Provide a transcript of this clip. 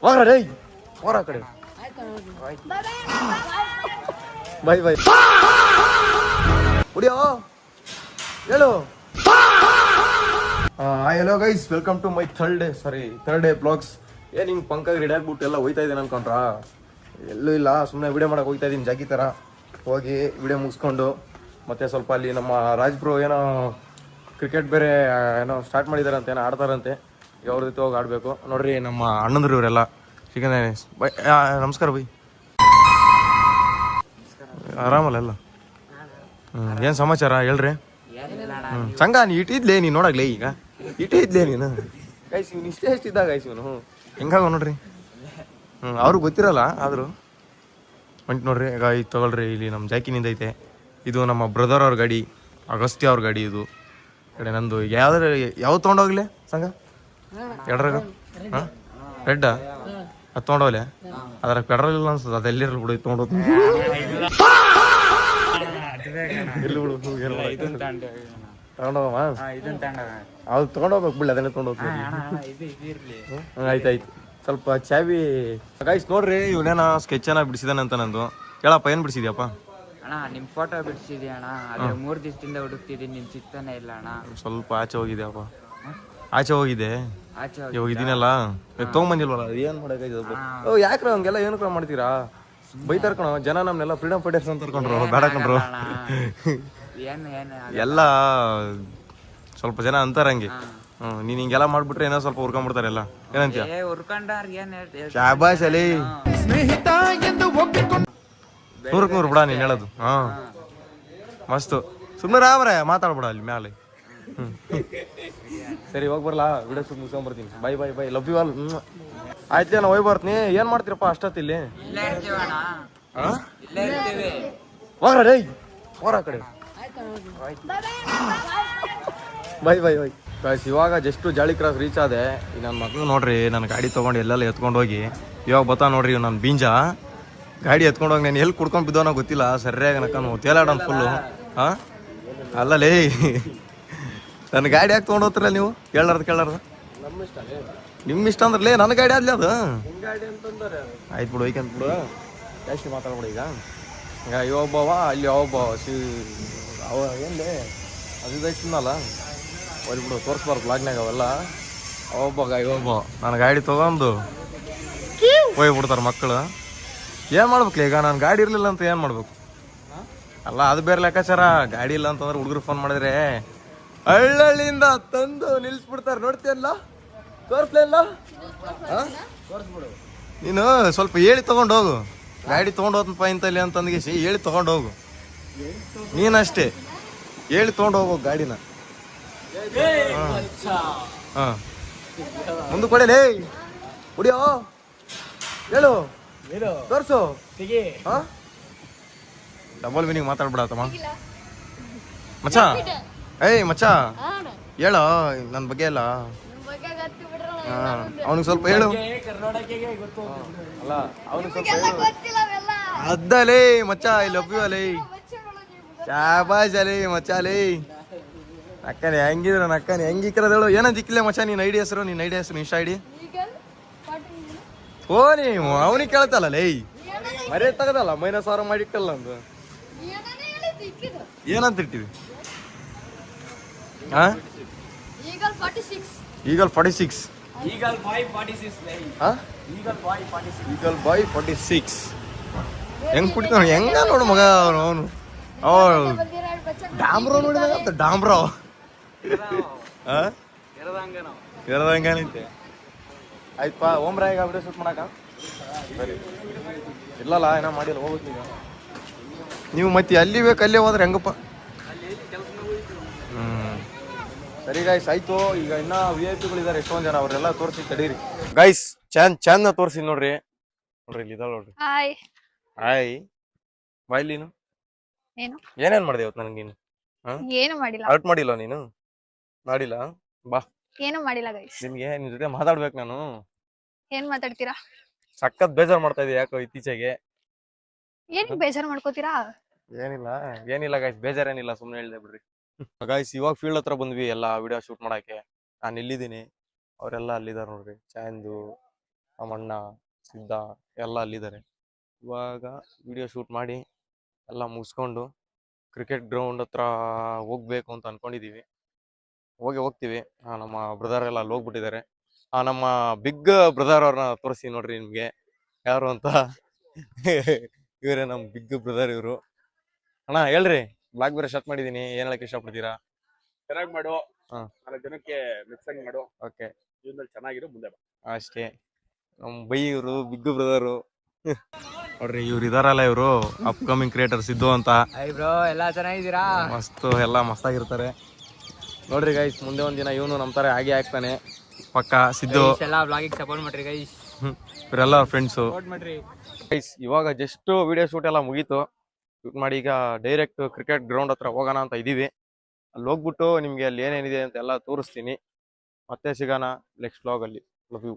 ಹೋಗ್ರ ರೈ ಹೋರ ಕಡೆ ಬಾಯ್ ಬಾಯ್ ಹುಡಿಯೋ ಹೇಳು. Hello guys, welcome to my third day blogs. ಏನ್ ಹಿಂಗ್ ಪಂಕಾಗಿ ರೆಡಿ ಆಗ್ಬಿಟ್ಟು ಎಲ್ಲ ಹೋಯ್ತಾ ಇದ್ದೇನೆ ಅನ್ಕೊಂಡ್ರಾ? ಎಲ್ಲೂ ಇಲ್ಲ, ಸುಮ್ಮನೆ ವಿಡಿಯೋ ಮಾಡಕ್ಕೆ ಹೋಗ್ತಾ ಇದ್ದೀನಿ ಜಾಗಿ ಥರ. ಹೋಗಿ ವಿಡಿಯೋ ಮುಗಿಸ್ಕೊಂಡು ಮತ್ತೆ ಸ್ವಲ್ಪ ಅಲ್ಲಿ ನಮ್ಮ ರಾಜ್ಬ್ರು ಏನೋ ಕ್ರಿಕೆಟ್ ಬೇರೆ ಏನೋ ಸ್ಟಾರ್ಟ್ ಮಾಡಿದಾರಂತೆ, ಏನೋ ಆಡ್ತಾರಂತೆ. ಅವ್ರ ಜೊತೆ ಹೋಗಿ ಆಡಬೇಕು ನೋಡ್ರಿ. ನಮ್ಮ ಅಣ್ಣಂದ್ರು ಇವರೆಲ್ಲ ಚಿಕನ್ ಬೈ. ನಮಸ್ಕಾರ ಬೈ, ಆರಾಮಲ್ಲ ಎಲ್ಲ? ಏನು ಸಮಾಚಾರ ಹೇಳ್ರಿ. ಸಂಘ ನೀ ಇಟ್ಟಿದ್ಲೇ, ನೀನು ನೋಡಾಗ್ಲೇ ಈಗ ಇಟ್ಟಿದ್ಲೇ ನೀನು. ಗೈಸ್ ಇವ್ನು ಇಷ್ಟೇ ಇದ್ದ ಗೈಸ್ ಇವನು ಹೆಂಗಾಗ ನೋಡ್ರಿ. ಅವ್ರಿಗೆ ಗೊತ್ತಿರಲ್ಲ ಆದರೂ ಹೊಂಟು ನೋಡ್ರಿ. ಈಗ ಇದು ತೊಗೊಳ್ರಿ, ಇಲ್ಲಿ ನಮ್ಮ ಜಾಕಿನಿಂದ ಐತೆ. ಇದು ನಮ್ಮ ಬ್ರದರ್ ಅವ್ರ ಗಾಡಿ, ಅಗಸ್ತ್ಯ ಅವ್ರ ಗಾಡಿ. ಇದು ಕಡೆ ನಂದು ಯಾವ್ದು ತೊಗೊಂಡೋಗ್ಲಿ ಸಂಘ? ಎಡ್ರಾಗ ಹಾಂ ರೆಡ್ಡಾ? ಅದು ತೊಗೊಂಡೋಗ್ಲೆ. ಅದ್ರಾಗ ಪೆಟ್ರೋಲ್ ಇಲ್ಲ ಅನ್ಸದ, ಅದೆಲ್ಲಿರಲ್ಲ ಬಿಡು. ತೊಗೊಂಡೋಗ್ ತಗೊಂಡೋಗಮ್ಮ, ಅದು ತೊಗೊಂಡೋಗ್ಬೇಕು ಬಿಡ್ಲಿ, ಅದನ್ನೇ ತೊಗೊಂಡೋಗ್ತೀವಿ. ಆಯ್ತಾಯ್ತು. ಸ್ವಲ್ಪ ಚಾವಿ ಗೈಸ್ ನೋಡ್ರಿ. ಇವನೇನ ಸ್ಕೆಚ್ ಏನ ಬಿಡಿಸಿದಾನಂತ ನಂದು. ಹೇಳಪ್ಪ, ಏನ್ ಬಿಡಿಸಿದ್ಯಪ್ಪ? ಅಣ್ಣ ನಿಮ್ ಫೋಟೋ ಬಿಡಿಸಿದ್ಯಾ ಅಣ್ಣ. ಅದೇ 3 ದಿವಸದಿಂದ ಹುಡುಕ್ತಿದ್ದೀನಿ, ನಿನ್ ಸಿಗ್ತಾನೆ ಇಲ್ಲ ಅಣ್ಣ. ಸ್ವಲ್ಪ ಆಚೆ ಹೋಗಿದ್ಯಪ್ಪ? ಆಚೆ ಹೋಗಿದ್ದೆ, ಇವಾಗ ಇದೀನಲ್ಲ, ತೊಗೊಂಬಂದಿಲ್ವಲ್ಲ. ಏನ್ ಮಾಡಕ್ಕೆ? ಯಾಕ್ರ ಹಂಗೆಲ್ಲ ಏನಕ್ರ ಮಾಡ್ತೀರಾ? ಬೈತಾರ ಕಣ ಜನ, ನಮ್ನೆಲ್ಲ ಫ್ರೀಡಮ್ ಫೈಟರ್ಸ್ ಅಂತ ಕರ್ಕೊಂಡ್ರು, ಬೇಡ ಕಣ್ರು. ಎಲ್ಲ ಸ್ವಲ್ಪ ಜನ ಅಂತಾರ ಹಂಗೆ. ನೀನ್ ಹಿಂಗೆಲ್ಲ ಮಾಡ್ಬಿಟ್ರೆ ಏನೋ ಸ್ವಲ್ಪ ಹುರ್ಕೊಂಡ್ಬಿಡ್ತಾರೆ ಎಲ್ಲ. ಏನಂತೀಯ? ಶಾಬಾಷ್ ಅಲಿ, ನೂರಕ್ಕೆ ನೂರು ಬಿಡ ನೀನ್ ಹೇಳೋದು. ಹಾ ಮಸ್ತು. ಸುಮ್ಮನೆ ರಾಮ್ರೆ ಮಾತಾಡ್ಬಿಡ ಅಲ್ಲಿ ಮ್ಯಾಲೆ. ಸರಿ ಹೋಗಿ ಬರ್ಲಾ, ವಿಡಿಯೋ ಸುಮ್ಮನೆ ಮುಗಿಸ್ಕೊಂಡ್ಬರ್ತೀನಿ. Bye bye bye, love you all. ಆಯ್ತು, ನಾನು ಹೋಗಿ ಬರ್ತೀನಿ. ಏನ್ ಮಾಡ್ತೀರಪ್ಪ ಅಷ್ಟೊತ್ತಿಲ್ಲಿ? ಹೋಗ್ರ ರೈ ಹೋರ ಕಡೆ. By bye bye guys. ಇವಾಗ ಜಸ್ಟ್ ಜಾಳಿ ಕ್ರಾಸ್ ರೀಚ್ ಆದೆ. ನನ್ನ ಮಗಳು ನೋಡ್ರಿ, ನನ್ನ ಗಾಡಿ ತೊಗೊಂಡು ಎಲ್ಲೆಲ್ಲ ಎತ್ಕೊಂಡು ಹೋಗಿ ಇವಾಗ ಬತ್ತಾ ನೋಡ್ರಿ. ನನ್ನ ಬೀಂಜ ಗಾಡಿ ಎತ್ಕೊಂಡು ಹೋಗಿ ನಾನು ಎಲ್ಲಿ ಕುಡ್ಕೊಂಡು ಬಿದ್ದೋನೋ ಗೊತ್ತಿಲ್ಲ. ಸರಿಯಾಗಿ ನಕ್ಕನು ತೇಲಾಡೋನು ಫುಲ್ಲು. ಹಾಂ ಅಲ್ಲಲೇ, ನನ್ನ ಗಾಡಿ ಯಾಕೆ ತೊಗೊಂಡು ಹೋಗ್ತೀರ ನೀವು? ಕೇಳಾರ್ದು ನಿಮ್ಮ ಇಷ್ಟ ಅಂದ್ರಲೇ, ನನ್ನ ಗಾಡಿ ಆದ್ಲಿ ಅದು. ಆಯ್ತು ಬಿಡು, ಐಕಂತ ಬಿಡು, ಜಾಸ್ತಿ ಮಾತಾಡ್ಬಿಡು. ಈಗ ಇವೊಬ್ಬವ ಅಲ್ಲಿ ಅವೊಬ್ಬ ಅವ ಏನ್ಲೇ ಅದು ತಿನ್ನಲ್ಲ. ಹೋಗಿ ಬಿಡು, ತೋರಿಸ್ಬಾರ್ದು ಬ್ಲಾಗ್ನಾಗ ಅವೆಲ್ಲ. ಅವೊಬ್ಬ ಇವೊಬ್ಬ ನನ್ನ ಗಾಡಿ ತೊಗೊಂಡು ಹೋಗ್ಬಿಡ್ತಾರೆ ಮಕ್ಕಳು. ಏನು ಮಾಡ್ಬೇಕ್ಲಿ ಈಗ? ನಾನು ಗಾಡಿ ಇರಲಿಲ್ಲ ಅಂತ ಏನು ಮಾಡ್ಬೇಕು? ಅಲ್ಲ ಅದು ಬೇರೆ ಲೆಕ್ಕಾಚಾರ. ಗಾಡಿ ಇಲ್ಲ ಅಂತಂದ್ರೆ ಹುಡುಗರು ಫೋನ್ ಮಾಡಿದ್ರೆ ಹಳ್ಳಹಳ್ಳಿಯಿಂದ ತಂದು ನಿಲ್ಸ್ಬಿಡ್ತಾರೆ. ನೋಡ್ತೀಯಲ್ಲ, ತೋರಿಸ್ಲಿಲ್ಲ? ನೀನು ಸ್ವಲ್ಪ ಹೇಳಿ ತಗೊಂಡು ಹೋಗು. ಗಾಡಿ ತೊಗೊಂಡು ಹೋದ್ನಪ್ಪ ಇಂತಲ್ಲಿ ಅಂತಂದ್ಗಿಸಿ ಹೇಳಿ ತೊಗೊಂಡು ಹೋಗು. ನೀನಷ್ಟೇ ಹೇಳಿ ತೊಗೊಂಡು ಹೋಗು ಗಾಡಿನ. ಹಾಂ ಮುಂದೆ ಕೊಡಲೇ ಹುಡಿಯೋ, ಹೇಳು, ತೋರ್ಸು. ಹಾಂ ಡಬಲ್ ಮೀನಿಂಗ್ ಮಾತಾಡ್ಬಿಡತ್ತಮ್ಮ ಮಚ್ಚ. ಏಯ್ ಮಚ್ಚ, ಹೇಳೋ ನನ್ನ ಬಗ್ಗೆ ಎಲ್ಲ. ಅವನಿಗೆ ಸ್ವಲ್ಪ ಹೇಳು. ಅಲ್ಲ ಅವನಿಗೆ ಸ್ವಲ್ಪ ಹೇಳು. ಅದ್ದಲೇ ಮಚ್ಚ, ಐ ಲವ್ ಯು ಅಲೇ. ಶಾಬಾಷ್ ಅಲೇ ಮಚ್ಚ ಅಲೇ. ಅಕ್ಕನೇ ಹೆಂಗಿದ್ರ ಅಕ್ಕನೇ ಹೆಂಗಿಕ್ಕಿರೋದು ಹೇಳು. ಏನಂತ ಇಕ್ಕಿಲ್ಲ ಮಚ್ಚ ನಿನ್ನ ಐಡಿ ಹೆಸರು? ನಿನ್ನ ಐಡಿ ಹೆಸರು, ಇನ್ಸ್ಟಾ ಐಡಿ? ಓ ನೀವು ಅವನಿಗೆ ಕೇಳ್ತಲ್ಲ ಲೇ, ಮರ್ಯಾದೆ ತಗದಲ್ಲ, -1000 ಮಾಡಿಟ್ಟಲ್ಲ ಅಂದು. ಏನಂತ ಇಟ್ಟಿವಿ? ಈಗಲ್ 46. ಈಗಲ್ ಬಾಯ್ 46. ಹೆಂಗ್ ಕುಡಿತಾನ ಹೆಂಗ ನೋಡು ಮಗ ಅವನು. ಡಾಮ್ರೋ ನೋಡಿದ ಡಾಮ್ರೋ ಇರದಂಗನೈತೆ. ಆಯ್ತಪ್ಪ ಓಮ್ರಾ, ಈಗ ವಿಡಿಯೋ ಶೂಟ್ ಮಾಡಕ ಸರಿ ಇಲ್ಲಲ್ಲ, ಏನೋ ಮಾಡಿಲ್ಲ. ಹೋಗುತ್ತೆ ಈಗ ನೀವು ಮತ್ತೆ ಅಲ್ಲಿ ಬೇಕು ಅಲ್ಲೇ ಹೋದ್ರೆ ಹೆಂಗಪ್ಪ? ಸರಿ ಗೈಸ್, ಆಯ್ತು. ಈಗ ಇನ್ನ VIP ಗಳಿದ್ದಾರೆ ಎಷ್ಟೊಂದ್ ಜನ, ಅವ್ರೆಲ್ಲ ತೋರಿಸಿ ತಡೀರಿ ಗೈಸ್. ಚಾಂದ್ ತೋರಿಸಿ ನೋಡ್ರಿ. ಇಲ್ಲಿ ಇದಾಳ ನೋಡ್ರಿ. Hi bye. ನೀನು ಏನೇನ್ ಮಾಡಿದೆ ಇವತ್ತು? ನನಗೆ ನೀನು ಏನು ಮಾಡಿಲ್ಲ. ಔಟ್ ಮಾಡಿಲ್ಲ ನೀನು? ಮಾಡಿಲ್ಲ? ಬಾ, ಏನು ಮಾಡಿಲ್ಲ ಗೈಸ್. ನಿಮ್ಗೆ ನಿಮ್ ಜೊತೆ ಮಾತಾಡ್ಬೇಕು ನಾನು. ಏನ್ ಮಾತಾಡ್ತೀರಾ? ಸಖತ್ ಬೇಜಾರ್ ಮಾಡ್ತಾ ಇದೀಯ ಯಾಕೋ ಇತ್ತೀಚೆಗೆ. ಏನ್ ಬೇಜಾರ್ ಮಾಡ್ಕೋತೀರಾ? ಏನಿಲ್ಲ ಗೈಸ್, ಬೇಜಾರೇನಿಲ್ಲ, ಸುಮ್ನೆ ಹೇಳ್ದೆ ಬಿಡ್ರಿ. ಗೈಸ್ ಇವಾಗ ಫೀಲ್ಡ್ ಹತ್ರ ಬಂದ್ವಿ ಎಲ್ಲ ವಿಡಿಯೋ ಶೂಟ್ ಮಾಡಕ್ಕೆ. ನಾನು ಇಲ್ಲಿದ್ದೀನಿ. ಅವರೆಲ್ಲ ಅಲ್ಲಿದ್ದಾರೆ ನೋಡ್ರಿ. ಚಾಂದು, ನಮ್ಮಣ್ಣ, ಸಿದ್ಧ ಎಲ್ಲ ಅಲ್ಲಿದ್ದಾರೆ. ಇವಾಗ ವಿಡಿಯೋ ಶೂಟ್ ಮಾಡಿ ಎಲ್ಲ ಮುಗಿಸ್ಕೊಂಡು ಕ್ರಿಕೆಟ್ ಗ್ರೌಂಡ್ ಹತ್ರ ಹೋಗ್ಬೇಕು ಅಂತ ಅನ್ಕೊಂಡಿದೀವಿ. ಹೋಗ್ತೀವಿ. ನಮ್ಮ ಬ್ರದರ್ ಎಲ್ಲ ಅಲ್ಲಿ ಹೋಗ್ಬಿಟ್ಟಿದ್ದಾರೆ. ನಮ್ಮ ಬಿಗ್ ಬ್ರದರ್ ಅವ್ರನ್ನ ತೋರಿಸಿ ನೋಡ್ರಿ ನಿಮ್ಗೆ ಯಾರು ಅಂತ. ಇವರೇ ನಮ್ಮ ಬಿಗ್ ಬ್ರದರ್ ಇವರು. ಅಣ್ಣ ಹೇಳ್ರಿ, ಬ್ಲಾಗ್ ಬೇರೆ ಸ್ಟಾರ್ಟ್ ಮಾಡಿದೀನಿ, ಏನ್ ಹೇಳಕ್ ಇಷ್ಟಪಡ್ತೀರಾ? ಚೆನ್ನಾಗಿ ಮಾಡು. ಹಾ. 4 ಜನಕ್ಕೆ ಮಿಕ್ಸಂಗ್ ಮಾಡು. ಓಕೆ, ಜೀವನದಲ್ಲಿ ಚೆನ್ನಾಗಿರೋ ಮುಂದೆ ಬಾ. ಅಷ್ಟೇ. ನಮ್ಮ ಬೈ ಇವರು ಬಿಗ್ ಬ್ರದರು. ನೋಡ್ರಿ ಇವ್ರು ಇದಾರಲ್ಲ, ಇವರು ಅಪ್ಕಮಿಂಗ್ ಕ್ರಿಯೇಟರ್ಸ್ ಇದ್ದು ಅಂತ. ಐ ಬ್ರೋ ಎಲ್ಲ ಚೆನ್ನಾಗಿದ್ದೀರಾ? ಮಸ್ತ್ ಎಲ್ಲ ಮಸ್ತಾಗಿರ್ತಾರೆ ನೋಡ್ರಿ ಗೈಸ್. ಮುಂದೆ ಒಂದಿನ ಇವನು ನಮ್ಮ ತರ ಹಾಗೆ ಆಗ್ತಾನೆ ಪಕ್ಕ. ಸಿದ್ದು ಎಲ್ಲ ಬ್ಲಾಗಿಗೆ ಸಪೋರ್ಟ್ ಮಾಡ್ರಿ ಗೈಸ್. ಇವರೆಲ್ಲ ಅವ್ರ ಫ್ರೆಂಡ್ಸು ಸಪೋರ್ಟ್ ಮಾಡ್ರಿ ಗೈಸ್. ಇವಾಗ ಜಸ್ಟ್ ವಿಡಿಯೋ ಶೂಟ್ ಎಲ್ಲ ಮುಗೀತು. ಶೂಟ್ ಮಾಡಿ ಈಗ ಡೈರೆಕ್ಟ್ ಕ್ರಿಕೆಟ್ ಗ್ರೌಂಡ್ ಹತ್ರ ಹೋಗೋಣ ಅಂತ ಇದೀವಿ. ಅಲ್ಲಿ ಹೋಗ್ಬಿಟ್ಟು ನಿಮ್ಗೆ ಅಲ್ಲಿ ಏನೇನಿದೆ ಅಂತ ಎಲ್ಲ ತೋರಿಸ್ತೀನಿ. ಮತ್ತೆ ಸಿಗೋಣ ನೆಕ್ಸ್ಟ್ ವ್ಲಾಗ್ ಅಲ್ಲಿ. Love you.